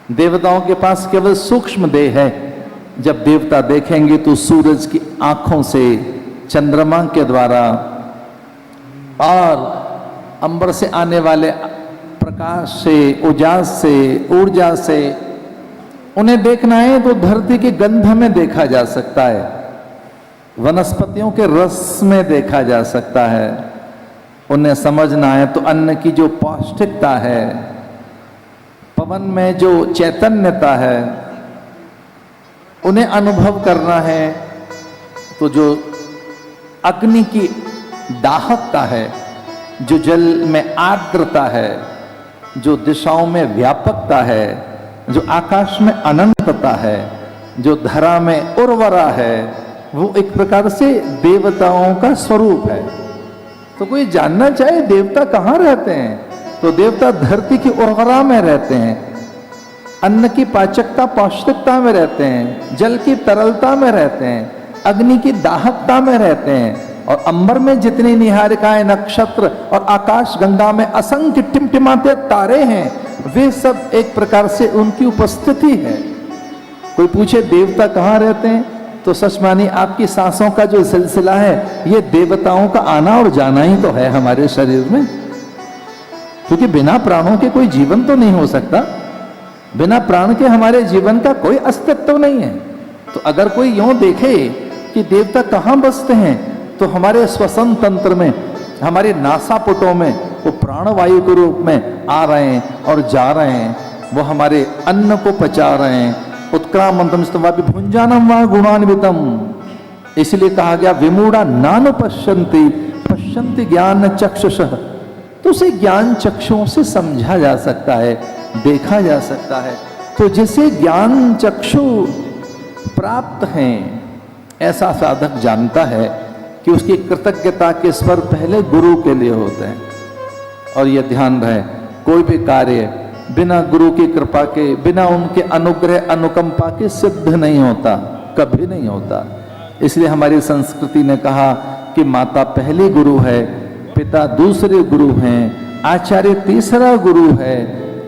देवताओं के पास केवल सूक्ष्म देह है। जब देवता देखेंगे तो सूरज की आंखों से, चंद्रमा के द्वारा और अंबर से आने वाले प्रकाश से, उजास से, ऊर्जा से उन्हें देखना है तो धरती की गंध में देखा जा सकता है, वनस्पतियों के रस में देखा जा सकता है। उन्हें समझना है तो अन्न की जो पौष्टिकता है, पवन में जो चैतन्यता है, उन्हें अनुभव करना है तो जो अग्नि की दाहकता है, जो जल में आर्द्रता है, जो दिशाओं में व्यापकता है, जो आकाश में अनंतता है, जो धरा में उर्वरा है, वो एक प्रकार से देवताओं का स्वरूप है। तो कोई जानना चाहे देवता कहाँ रहते हैं, तो देवता धरती की उर्वरा में रहते हैं, अन्न की पाचकता पौष्टिकता में रहते हैं, जल की तरलता में रहते हैं, अग्नि की दाहकता में रहते हैं, और अंबर में जितनी निहारिकाएं, नक्षत्र और आकाश गंगा में असंख्य टिमटिमाते तारे हैं, वे सब एक प्रकार से उनकी उपस्थिति है। कोई पूछे देवता कहाँ रहते हैं, तो सच मानी आपकी सांसों का जो सिलसिला है, ये देवताओं का आना और जाना ही तो है हमारे शरीर में। क्योंकि बिना प्राणों के कोई जीवन तो नहीं हो सकता, बिना प्राण के हमारे जीवन का कोई अस्तित्व नहीं है। तो अगर कोई यूं देखे कि देवता कहाँ बसते हैं, तो हमारे श्वसन तंत्र में, हमारे नासापुटों में वो प्राणवायु के रूप में आ रहे हैं और जा रहे हैं, वो हमारे अन्न को पचा रहे हैं। उत्क्रामंतम स्तवापि भुंजानम वा गुणान्वितम, इसलिए कहा गया विमूढ़ा नान पश्यन्ति पश्यन्ति ज्ञान चक्षुषः। तो उसे ज्ञान चक्षुओं से समझा जा सकता है, देखा जा सकता है। तो जिसे ज्ञान चक्षु प्राप्त हैं, ऐसा साधक जानता है कि उसकी कृतज्ञता के स्वर पहले गुरु के लिए होते हैं। और यह ध्यान रहे, कोई भी कार्य बिना गुरु की कृपा के, बिना उनके अनुग्रह अनुकंपा के सिद्ध नहीं होता, कभी नहीं होता। इसलिए हमारी संस्कृति ने कहा कि माता पहली गुरु है, पिता दूसरे गुरु हैं, आचार्य तीसरा गुरु है,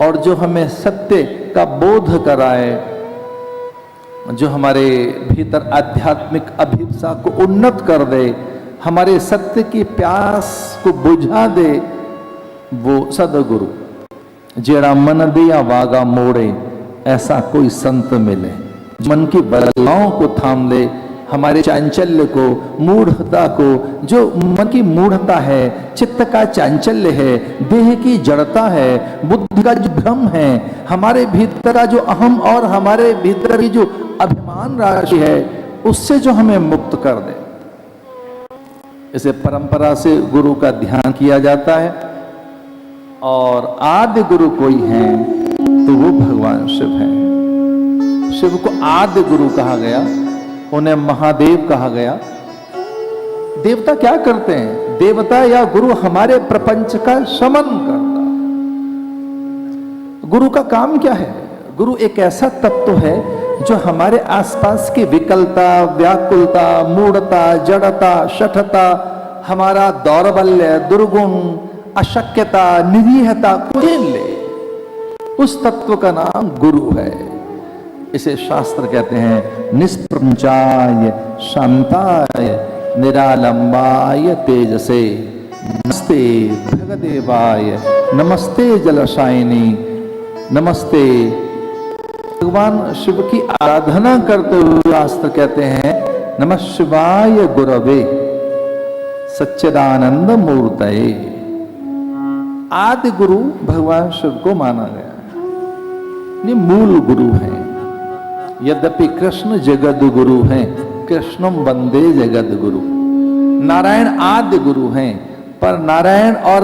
और जो हमें सत्य का बोध कराए, जो हमारे भीतर आध्यात्मिक अभिप्सा को उन्नत कर दे, हमारे सत्य की प्यास को बुझा दे, वो सदगुरु। जेड़ा मन दिया वागा मोड़े, ऐसा कोई संत मिले, मन की बलाओं को थाम ले, हमारे चांचल्य को, मूढ़ता को, जो मन की मूढ़ता है, चित्त का चांचल्य है, देह की जड़ता है, बुद्धि का जो भ्रम है, हमारे भीतर का जो अहम और हमारे भीतर की जो अभिमान राशि है, उससे जो हमें मुक्त कर दे। इसे परंपरा से गुरु का ध्यान किया जाता है, और आदि गुरु कोई है तो वो भगवान शिव है। शिव को आदि गुरु कहा गया, उन्हें महादेव कहा गया। देवता क्या करते हैं? देवता या गुरु हमारे प्रपंच का शमन करता। गुरु का काम क्या है? गुरु एक ऐसा तत्व है जो हमारे आसपास की विकलता, व्याकुलता, मूढ़ता, जड़ता, शठता, हमारा दौर्बल्य, दुर्गुण, अशक्यता, निरीहता को झेल ले, उस तत्व का नाम गुरु है। इसे शास्त्र कहते हैं निष्प्रपंचाय शांताय निरालंबाय तेजसे नमस्ते भगदेवाय नमस्ते जलशायिनी नमस्ते। भगवान शिव की आराधना करते हुए शास्त्र कहते हैं नमः शिवाय गुरवे सच्चिदानंद मूर्तये। आदि गुरु भगवान शिव को माना गया है, ये मूल गुरु हैं। यद्यपि कृष्ण जगद गुरु हैं, कृष्णम वंदे जगद गुरु। नारायण आदि गुरु हैं, पर नारायण और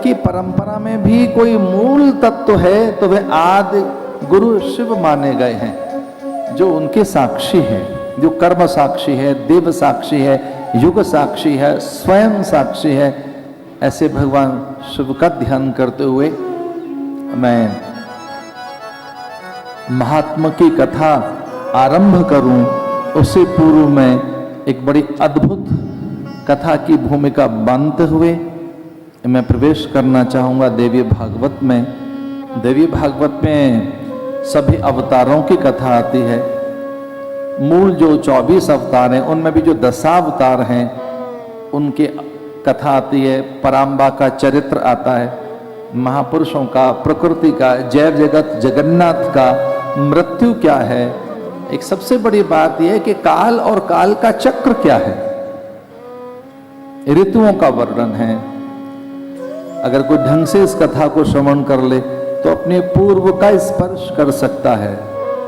की परंपरा में भी कोई मूल तत्व है तो वे आदि गुरु शिव माने गए हैं, जो उनके साक्षी हैं, जो कर्म साक्षी है, देव साक्षी है, युग साक्षी है, स्वयं साक्षी है। ऐसे भगवान शिव का ध्यान करते हुए मैं महात्मा की कथा आरंभ करूं, उससे पूर्व मैं एक बड़ी अद्भुत कथा की भूमिका बांधते हुए मैं प्रवेश करना चाहूंगा देवी भागवत में। देवी भागवत में सभी अवतारों की कथा आती है। मूल जो 24 अवतार हैं उनमें भी जो दशावतार हैं उनकी कथा आती है। पराम्बा का चरित्र आता है, महापुरुषों का, प्रकृति का, जैव जगत जगन्नाथ का, मृत्यु क्या है। एक सबसे बड़ी बात यह है कि काल और काल का चक्र क्या है, ऋतुओं का वर्णन है। अगर कोई ढंग से इस कथा को श्रवण कर ले तो अपने पूर्व का स्पर्श कर सकता है,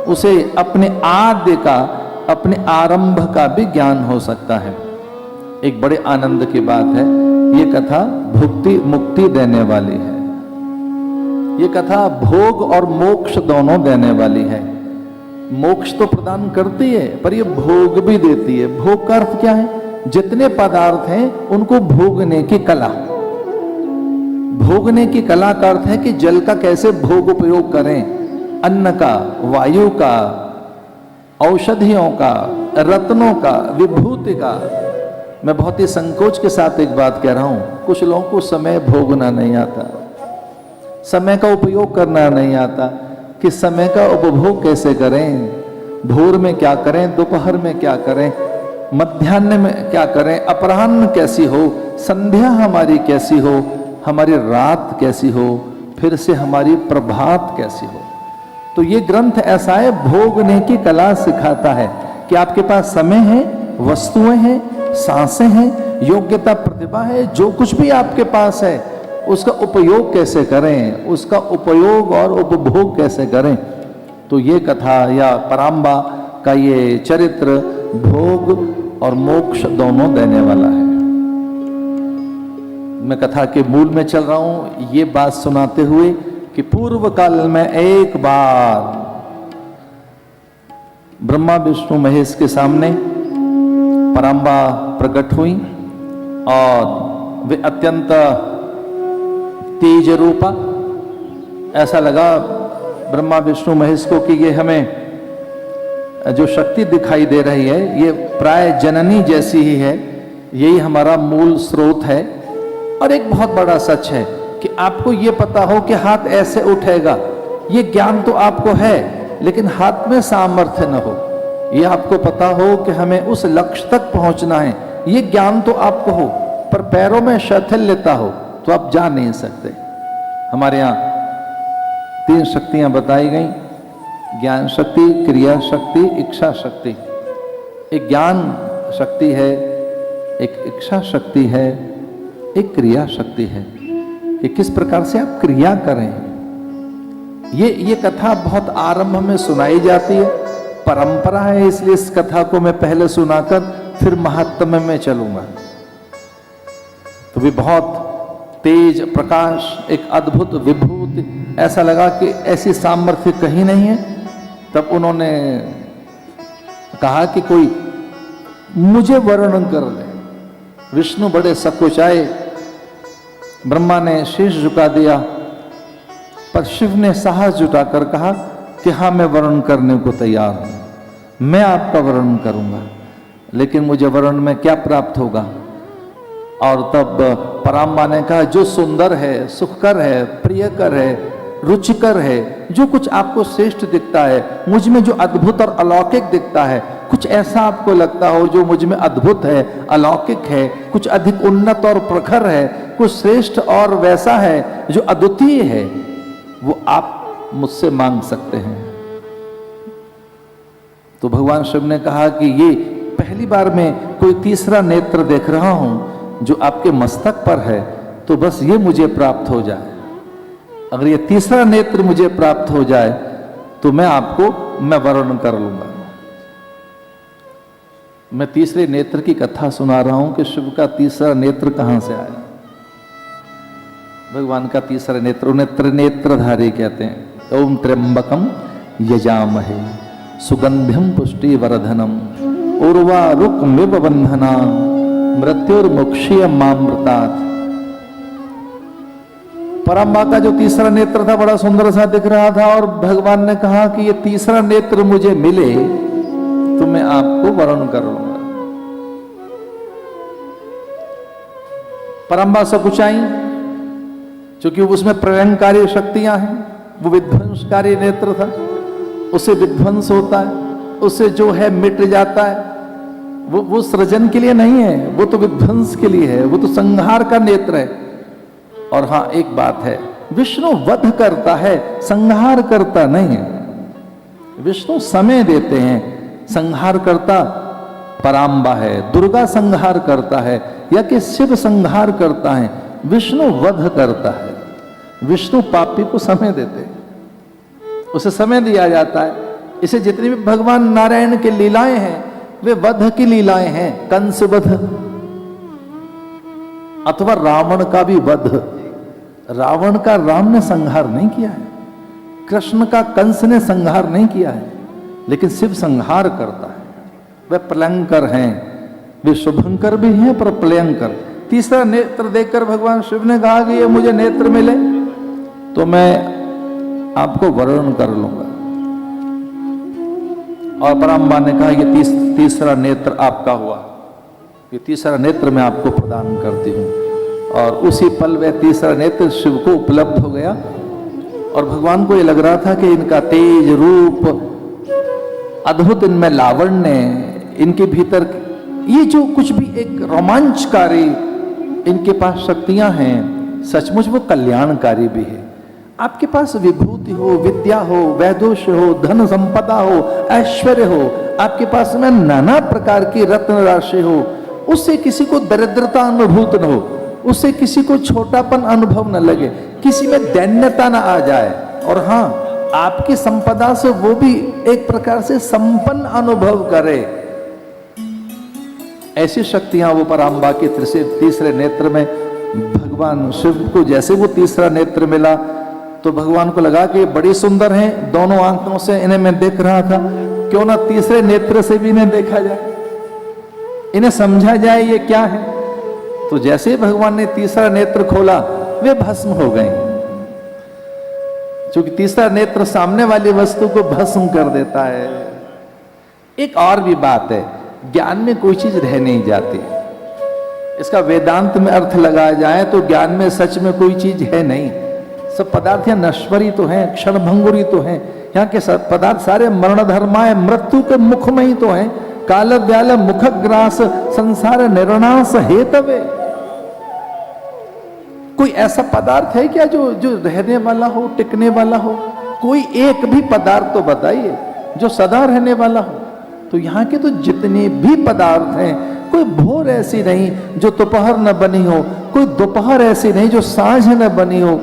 उसे अपने आद्य का, अपने आरंभ का भी ज्ञान हो सकता है। एक बड़े आनंद की बात है, ये कथा भुक्ति मुक्ति देने वाली है। ये कथा भोग और मोक्ष दोनों देने वाली है। मोक्ष तो प्रदान करती है पर ये भोग भी देती है। भोग का अर्थ क्या है? जितने पदार्थ हैं उनको भोगने की कला। भोगने की कला का अर्थ है कि जल का कैसे भोग उपयोग करें, अन्न का, वायु का, औषधियों का, रत्नों का, विभूति का। मैं बहुत ही संकोच के साथ एक बात कह रहा हूं, कुछ लोगों को समय भोगना नहीं आता, समय का उपयोग करना नहीं आता कि समय का उपभोग कैसे करें। भोर में क्या करें, दोपहर में क्या करें, मध्याह्न में क्या करें, अपराह्न कैसी हो, संध्या हमारी कैसी हो, हमारी रात कैसी हो, फिर से हमारी प्रभात कैसी हो। तो ये ग्रंथ ऐसा है, भोगने की कला सिखाता है कि आपके पास समय है, वस्तुएं हैं, सांसें हैं, योग्यता, प्रतिभा है, जो कुछ भी आपके पास है उसका उपयोग कैसे करें, उसका उपयोग और उपभोग कैसे करें। तो ये कथा या पराम्बा का ये चरित्र भोग और मोक्ष दोनों देने वाला है। मैं कथा के मूल में चल रहा हूं, ये बात सुनाते हुए कि पूर्व काल में एक बार ब्रह्मा विष्णु महेश के सामने पराम्बा प्रकट हुई और वे अत्यंत तेज रूपा। ऐसा लगा ब्रह्मा विष्णु महेश को कि ये हमें जो शक्ति दिखाई दे रही है ये प्राय जननी जैसी ही है, यही हमारा मूल स्रोत है। और एक बहुत बड़ा सच है कि आपको ये पता हो कि हाथ ऐसे उठेगा, ये ज्ञान तो आपको है, लेकिन हाथ में सामर्थ्य न हो। ये आपको पता हो कि हमें उस लक्ष्य तक पहुंचना है, ये ज्ञान तो आपको हो, पर पैरों में शैथिल्यता हो तो आप जा नहीं सकते। हमारे यहाँ 3 शक्तियां बताई गई, ज्ञान शक्ति, क्रिया शक्ति, इच्छा शक्ति। एक ज्ञान शक्ति है, एक इच्छा शक्ति है, एक क्रिया शक्ति है कि किस प्रकार से आप क्रिया करें। ये कथा बहुत आरंभ में सुनाई जाती है, परंपरा है, इसलिए इस कथा को मैं पहले सुनाकर फिर महात्म्य में चलूंगा। तो भी बहुत तेज प्रकाश, एक अद्भुत विभूति, ऐसा लगा कि ऐसी सामर्थ्य कहीं नहीं है। तब उन्होंने कहा कि कोई मुझे वर्णन कर ले। विष्णु बड़े सकुचाए, ब्रह्मा ने शीश झुका दिया, पर शिव ने साहस जुटाकर कहा कि हाँ, मैं वर्णन करने को तैयार हूं, मैं आपका वर्णन करूंगा, लेकिन मुझे वर्णन में क्या प्राप्त होगा। और तब पराम्बा ने कहा, जो सुंदर है, सुखकर है, प्रियकर है, रुचिकर है, जो कुछ आपको श्रेष्ठ दिखता है, मुझ में जो अद्भुत और अलौकिक दिखता है, कुछ ऐसा आपको लगता हो जो मुझ में अद्भुत है, अलौकिक है, कुछ अधिक उन्नत और प्रखर है, कुछ श्रेष्ठ और वैसा है जो अद्वितीय है, वो आप मुझसे मांग सकते हैं। तो भगवान शिव ने कहा कि ये पहली बार मैं कोई तीसरा नेत्र देख रहा हूं जो आपके मस्तक पर है, तो बस ये मुझे प्राप्त हो जाए। अगर ये तीसरा नेत्र मुझे प्राप्त हो जाए तो मैं वर्णन कर लूंगा। मैं तीसरे नेत्र की कथा सुना रहा हूं कि शिव का तीसरा नेत्र कहां से आया। भगवान का तीसरा नेत्र, उन्हें त्रिनेत्रधारी कहते हैं। ओम त्र्यंबकम यजामहे सुगंधिम पुष्टि वर्धनम उर्वारुकमिव बंधना मृत्युर्मुक्षीय मामृतात्। पराम्बा का जो तीसरा नेत्र था बड़ा सुंदर सा दिख रहा था और भगवान ने कहा कि ये तीसरा नेत्र मुझे मिले तो मैं आपको वर्णन कर लूंगा। पराम्बा सकुचाई, क्योंकि उसमें प्रलयंकारी शक्तियां हैं, वो विध्वंसकारी नेत्र था। उसे विध्वंस होता है, उसे जो है मिट जाता है। वो सृजन के लिए नहीं है, वो तो विध्वंस के लिए है, वो तो संहार का नेत्र है। और हाँ, एक बात है, विष्णु वध करता है, संहार करता नहीं है। विष्णु समय देते हैं, संहार करता पराम्बा है, दुर्गा संहार करता है, या कि शिव संहार करता है, विष्णु वध करता है। विष्णु पापी को समय देते हैं, उसे समय दिया जाता है। इसे जितनी भी भगवान नारायण की लीलाएं हैं वे वध की लीलाएं हैं। कंस वध अथवा रावण का भी वध। रावण का राम ने संहार नहीं किया है, कृष्ण का कंस ने संहार नहीं किया है, लेकिन शिव संहार करता है। वे प्रलयंकर हैं, वे शुभंकर भी हैं पर प्रलयंकर। तीसरा नेत्र देखकर भगवान शिव ने कहा कि ये मुझे नेत्र मिले तो मैं आपको वर्णन कर लूंगा। और पराम्बा ने कहा ये तीसरा नेत्र आपका हुआ, ये तीसरा नेत्र मैं आपको प्रदान करती हूँ। और उसी पल वह तीसरा नेत्र शिव को उपलब्ध हो गया। और भगवान को ये लग रहा था कि इनका तेज रूप, अद्भुत इनमें लावण्य, इनके भीतर ये जो कुछ भी एक रोमांचकारी इनके पास शक्तियां हैं, सचमुच वो कल्याणकारी भी है। आपके पास विभूति हो, विद्या हो, वैदोष हो, धन संपदा हो, ऐश्वर्य हो, आपके पास में नाना प्रकार की रत्न राशि हो, उससे किसी को दरिद्रता अनुभूत न हो, उससे किसी को छोटापन अनुभव न लगे, किसी में दैन्यता न आ जाए। और हाँ, आपकी संपदा से वो भी एक प्रकार से संपन्न अनुभव करे, ऐसी शक्तियां वो पराम्बा के तीसरे नेत्र में। भगवान शिव को जैसे वो तीसरा नेत्र मिला तो भगवान को लगा कि बड़ी सुंदर हैं, दोनों आंखों से इन्हें मैं देख रहा था, क्यों ना तीसरे नेत्र से भी इन्हें देखा जाए, इन्हें समझा जाए ये क्या है। तो जैसे भगवान ने तीसरा नेत्र खोला वे भस्म हो गए, क्योंकि तीसरा नेत्र सामने वाली वस्तु को भस्म कर देता है। एक और भी बात है, ज्ञान में कोई चीज रह नहीं जाती। इसका वेदांत में अर्थ लगाया जाए तो ज्ञान में सच में कोई चीज है नहीं। सब पदार्थ यहाँ नश्वरी तो हैं, क्षण भंगुरी तो हैं, यहाँ के सब पदार्थ सारे मरण धर्माए, मृत्यु के मुख में ही तो हैं। काल व्याल मुख ग्रास, संसार निर्णास हेतवे। कोई ऐसा पदार्थ है क्या जो रहने वाला हो, टिकने वाला हो? कोई एक भी पदार्थ तो बताइए जो सदा रहने वाला हो। तो यहाँ के तो जितने भी पदार्थ हैं, कोई भोर ऐसी नहीं जो दोपहर न बनी हो, कोई दोपहर ऐसी नहीं जो सांझ न बनी हो,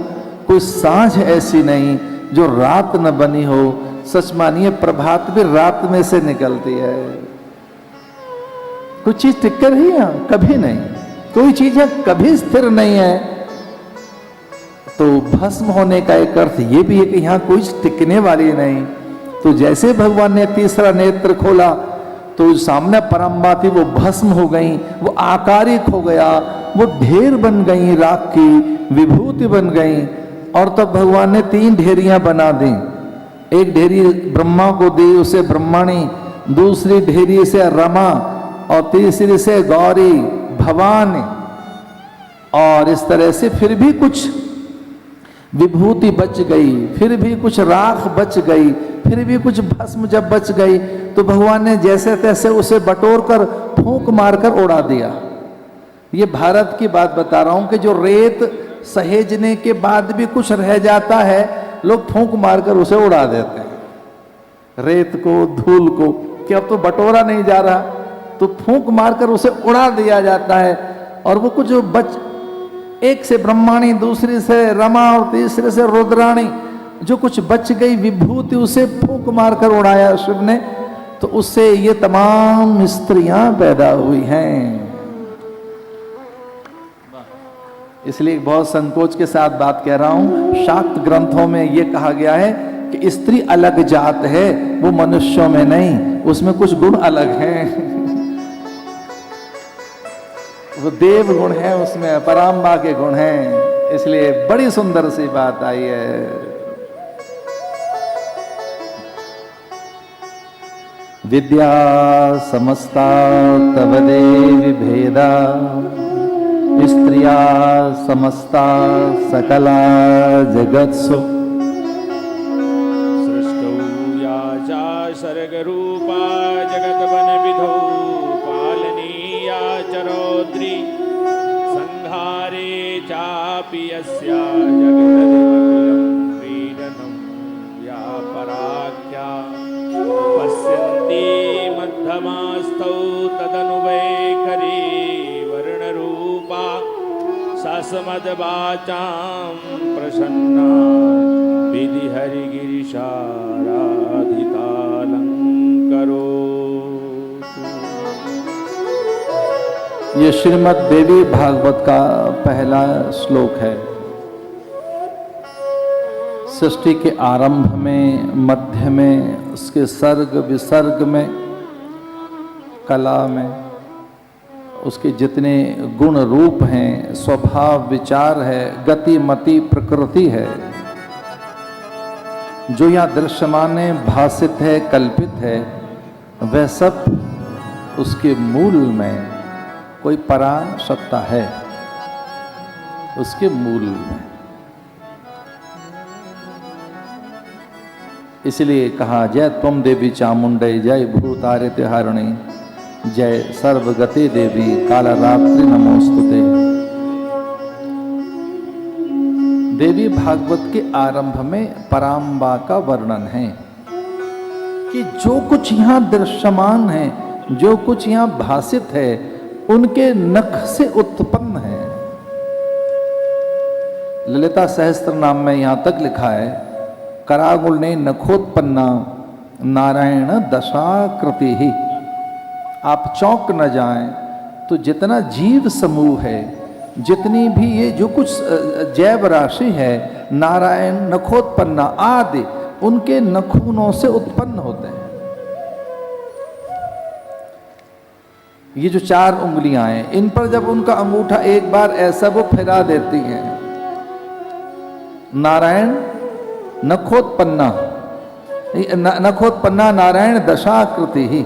कोई सांझ ऐसी नहीं जो रात न बनी हो। सच मानिए, प्रभात भी रात में से निकलती है। कोई चीज टिक कर ही है कभी नहीं, कोई चीज है कभी स्थिर नहीं है। तो भस्म होने का एक अर्थ ये भी है कि यहाँ कोई टिकने वाली नहीं। तो जैसे भगवान ने तीसरा नेत्र खोला तो सामने पराम्बा थी, वो भस्म हो गई, वो आकारिक हो गया, वो ढेर बन गई, राख की विभूति बन गई। और तब भगवान ने 3 ढेरियां बना दी। एक ढेरी ब्रह्मा को दी, उसे ब्रह्मणी, दूसरी ढेरी से रमा, और तीसरी से गौरी भवानी। और इस तरह से फिर भी कुछ विभूति बच गई, फिर भी कुछ राख बच गई, फिर भी कुछ भस्म जब बच गई तो भगवान ने जैसे तैसे उसे बटोर कर फूंक मारकर उड़ा दिया। ये भारत की बात बता रहा हूं कि जो रेत सहेजने के बाद भी कुछ रह जाता है, लोग फूंक मारकर उसे उड़ा देते हैं। रेत को, धूल को, कि अब तो बटोरा नहीं जा रहा, तो फूंक मारकर उसे उड़ा दिया जाता है। और वो कुछ जो बच, एक से ब्रह्माणी, दूसरी से रमा और तीसरे से रुद्राणी, जो कुछ बच गई विभूति उसे फूंक मारकर उड़ाया शिव ने। तो उससे ये तमाम स्त्रियां पैदा हुई हैं। इसलिए बहुत संकोच के साथ बात कह रहा हूं, शाक्त ग्रंथों में यह कहा गया है कि स्त्री अलग जात है, वो मनुष्यों में नहीं, उसमें कुछ गुण अलग हैं। वो देव गुण है, उसमें पराम्बा के गुण हैं। इसलिए बड़ी सुंदर सी बात आई है। विद्या समस्ता तव देवी भेदा, स्त्रिया समस्ता सकला जगत्सु। सृष्टौ या समदवाचां प्रसन्ना विधि हरिगिरिशाराधितालंकरो। ये श्रीमद् देवी भागवत का पहला श्लोक है। सृष्टि के आरंभ में, मध्य में, उसके सर्ग विसर्ग में, कला में, उसके जितने गुण रूप हैं, स्वभाव विचार है, गति मति प्रकृति है, जो यहाँ दृश्यमान है, भासित है, कल्पित है, वह सब उसके मूल में कोई परासत्ता है, उसके मूल में। इसलिए कहा जय त्वम देवी चामुंडे, जय भूतारित हारिणी, जय सर्वगते देवी कालरात्रि नमोस्तुते। देवी भागवत के आरंभ में पराम्बा का वर्णन है कि जो कुछ यहाँ दृश्यमान है, जो कुछ यहाँ भासित है, उनके नख से उत्पन्न है। ललिता सहस्त्र नाम में यहां तक लिखा है, करागुल ने नखोत्पन्ना नारायण दशाकृति ही। आप चौंक न जाएं तो जितना जीव समूह है, जितनी भी ये जो कुछ जैव राशि है, नारायण नखोत्पन्ना आदि उनके नखूनों से उत्पन्न होते हैं। ये जो 4 उंगलियां हैं, इन पर जब उनका अंगूठा एक बार ऐसा वो फिरा देती हैं, नारायण नखोत्पन्ना, नखोत्पन्ना नारायण दशाकृति ही,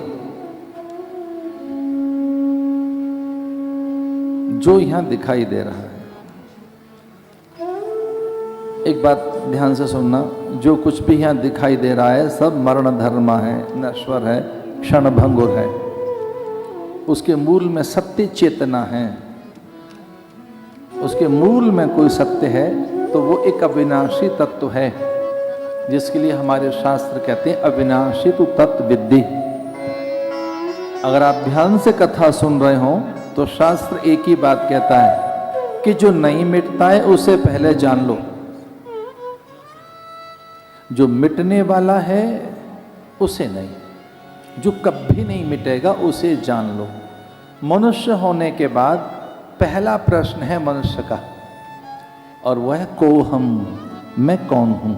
जो यहां दिखाई दे रहा है। एक बात ध्यान से सुनना, जो कुछ भी यहां दिखाई दे रहा है सब मरण धर्मा है, नश्वर है, क्षण भंगुर है। उसके मूल में सत्य चेतना है, उसके मूल में कोई सत्य है तो वो एक अविनाशी तत्व है, जिसके लिए हमारे शास्त्र कहते हैं अविनाशी तो तत्व विद्धि। अगर आप ध्यान से कथा सुन रहे हो तो शास्त्र एक ही बात कहता है कि जो नहीं मिटता है उसे पहले जान लो, जो मिटने वाला है उसे नहीं, जो कभी नहीं मिटेगा उसे जान लो। मनुष्य होने के बाद पहला प्रश्न है मनुष्य का, और वह है को हम, मैं कौन हूं।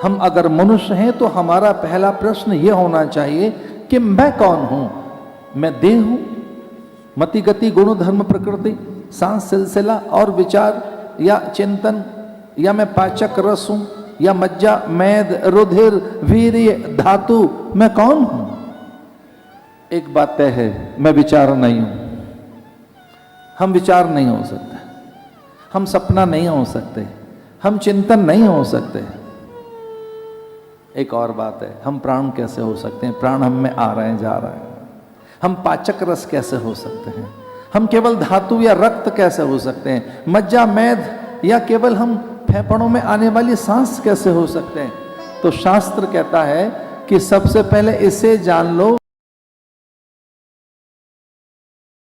हम अगर मनुष्य हैं तो हमारा पहला प्रश्न यह होना चाहिए कि मैं कौन हूं। मैं देह हूं, मति गति गुण धर्म प्रकृति सांस सिलसिला और विचार या चिंतन, या मैं पाचक रस हूं, या मज्जा मैद रुधिर वीर्य धातु, मैं कौन हूं। एक बात तय है, मैं विचार नहीं हूं। हम विचार नहीं हो सकते, हम सपना नहीं हो सकते, हम चिंतन नहीं हो सकते। एक और बात है, हम प्राण कैसे हो सकते हैं, प्राण हम में आ रहे हैं जा रहे हैं। हम पाचक रस कैसे हो सकते हैं, हम केवल धातु या रक्त कैसे हो सकते हैं, मज्जा मैद या केवल हम फेफड़ों में आने वाली सांस कैसे हो सकते हैं। तो शास्त्र कहता है कि सबसे पहले इसे जान लो